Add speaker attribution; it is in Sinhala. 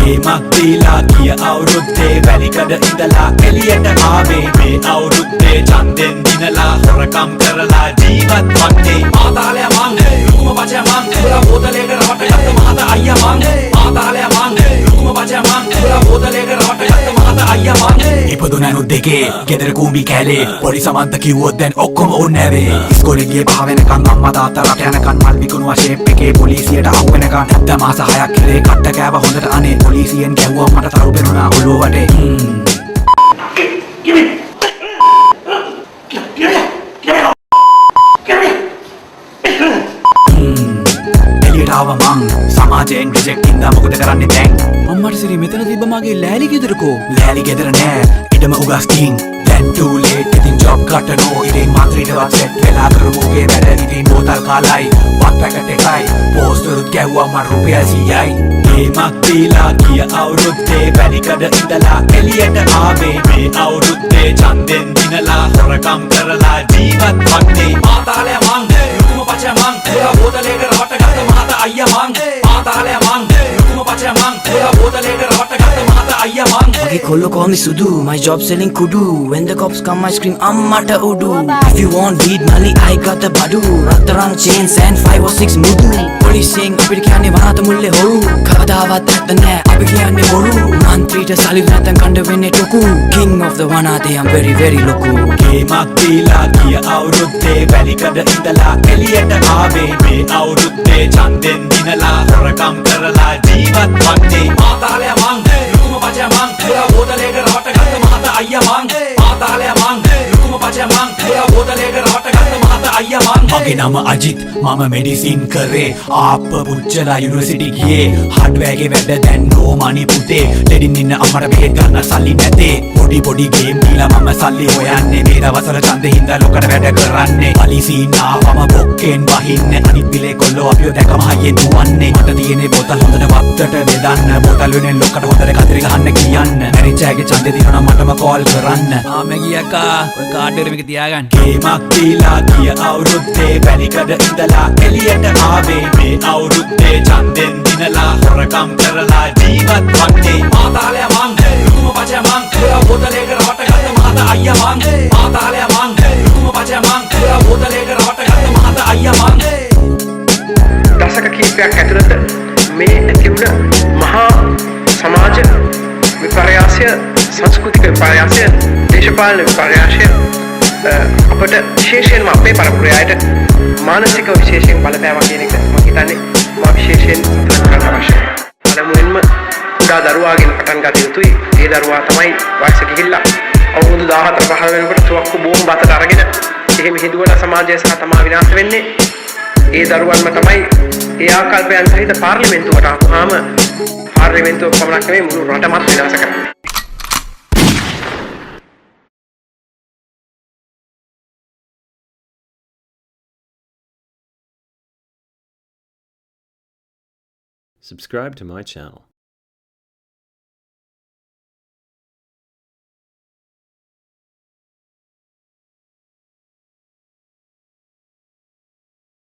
Speaker 1: ගේමක් දීලා ගිය අවුරුද්දේ වැලිකඩ ඉඳලා එළියට ආවේ මේ අවුරුද්දේ ඡන්දෙන් දිනලා හොරකම් කරලා ජීවත් වන්නේ මාතාලය මං ලුකුම බචය මං උඹලා බෝතලයක රවට යත්ත මහත අයියා මං මාතාලය මං ලුකුම බචය මං උඹලා බෝතලයක රවට යත්ත මහත අයියා මං ඉපදුනනු දෙකේ ගෙදර කූඹි කැලේ පොඩි සමන්ත කිව්වොත් දැන් ඔක්කොම ඕනේ නැවේ ඉස්කෝලේ ගියේ පහ වෙනකන් අම්මා තාත්තා රට යනකන් මල් විකුණුවා ෂේප් එකේ පොලිසියට අහු වෙනකන් නැත්ත මාස 6ක් ඉරේ කට්ට කෑව හොඳට අනේ පොලිසියෙන් ගැහුවා මට තරු පෙනුණා ඔළුව වටේ එළියට ආව මං සමාජයෙන් රිජෙක්ට් ඉඳලා මොකද කරන්නේ දැන් අම්මට සිරි මෙතන තිබ්බ මගේ ලෑලි ගෙදරකෝ ලෑලි ගෙදර නෑ ඉඩම උගස් කින් then too late ඉතින් ජොබ් කටනෝ ඉතින් මාත්‍රීටවත් සෙට් වෙලා කරමුගේ වැඩ ඉතින් බෝතල් කාලයි වත් පැකට් එකයි පෝස්ටරුත් ගැහුවා මට රුපියල් 100යි ගේමක් දීලා ගිය අවුරුද්දේ වැලිකඩ ඉඳලා එළියට ආවේ මේ අවුරුද්දේ ඡන්දෙන් දිනලා හොරකම් කරලා ජීවත් වන්නේ මාතාලය මං ලුකුම පචය මං උඹලා බෝතලයක රවට ගත්ත මහත අයියා මං මාතාලය මං ලුකුම පචය මං උඹලා බෝතලයක රවට ගත්ත මහත අයියා මං
Speaker 2: Okay, Kolo call me Sudu. My job selling kudu. When the cops come, I scream, Ammata Udu. If you want weed money, I got the badu. Rattarang chains and 5 or 6 mudu. Police saying, apit kyanne wanata mulle horu. Kavadavat natta naha, api kyanne boru. Mantrita salil nathan kanda wenne toku. King of the wanade, I'm very very loku.
Speaker 1: ගේමක් දීලා ගිය අවුරුද්දේ වැලිකඩ ඉඳලා එළියට ආවේ මේ අවුරුද්දේ ඡන්දෙන් දිනලා හොරකම් කරලා ජීවත් වන්නේ මාතාලය මං ලුකුම බචය මං උඹලා බෝතලයක රවට ගත්ත මහත අයියා මං මාතාලය මං ලුකුම බචය මං උඹලා බෝතලයක රවට ගත්ත මහත අයියා මං මගේ නම අජිත් මම මෙඩිසින් කරේ ආප්ප පුච්චලා යුනිවර්සිටි ගියේ හાર્ඩ්වෙයාගේ වැඩ දැන් නෝ මනි පුතේ ලෙඩින් ඉන්න අම්මට බෙහෙත් ගන්න සල්ලි නැතේ පොඩි ගේම් දීලා මම සල්ලි හොයන්නේ මේ දවස්වල ඡන්දේ හින්දා ලොකට වැඩ කරන්නේ පොලිසියෙන් ආවම බොක්කෙන් වහින්නේ අනිත් පිලේ කොල්ලෝ අපිව දැකම හයියෙන් දුවන්නේ මට තියෙන්නේ බෝතල් හොඳට වත්තට බෙදන්න බෝතල් වෙනෙන් ලොකට හොඳට කතරි ගහන්න කියන්න මැරිච්චාගේ ඡන්දේ දිනනවා මටම කෝල් කරන්න ආමේ ගියක්කා ඔය කාඩ් එක මේක තියාගන්න ගේමක් දීලා ගිය අවුරුද්දේ වැලිකඩ ඉඳලා එළියට ආවේ මේ අවුරුද්දේ ඡන්දෙන් දිනලා හොරකම් කරලා ජීවත් වන්නේ මාතාලය මං ලුකුම පචය මං උඹලා බෝතලයක රවට ගත්ත මහත අයියා මං මාතාලය මං ලුකුම පචය මං උඹලා බෝතලයක රවට ගත්ත මහත අයියා මං
Speaker 3: දශක කිහිපයක් ඇතුළත මේ ඇතිවුණ මහා සමාජ විපර්යාසය සංස්කෘතික විපර්යාසය දේශපාලන විපර්යාසය අපට විශේෂයෙන්ම අපේ පරපුරයට මානසික විශේෂයෙන් බලපෑමක් කියන එක මම හිතන්නේ මා විශේෂයෙන් සඳහන් කරන්න අවශ්‍යයි. පළමුවෙන්ම කුඩා දරුවාගෙන් පටන් ගත යුතුයි. ඒ දරුවා තමයි වයස ගිහිල්ලා අවුරුදු 14 15 වෙනකොට තුවක්කු බෝම්බ අතට අරගෙන එහෙම හිදුවලා සමාජය සහ තමා විනාශ වෙන්නේ. ඒ දරුවන්ම තමයි ඒ ආකල්පයන් සහිත පාර්ලිමේන්තුවට ආවම පාර්ලිමේන්තුව පමණක් නෙමෙයි මුළු රටමත් විනාශ කරන්නේ.
Speaker 4: Subscribe to my channel.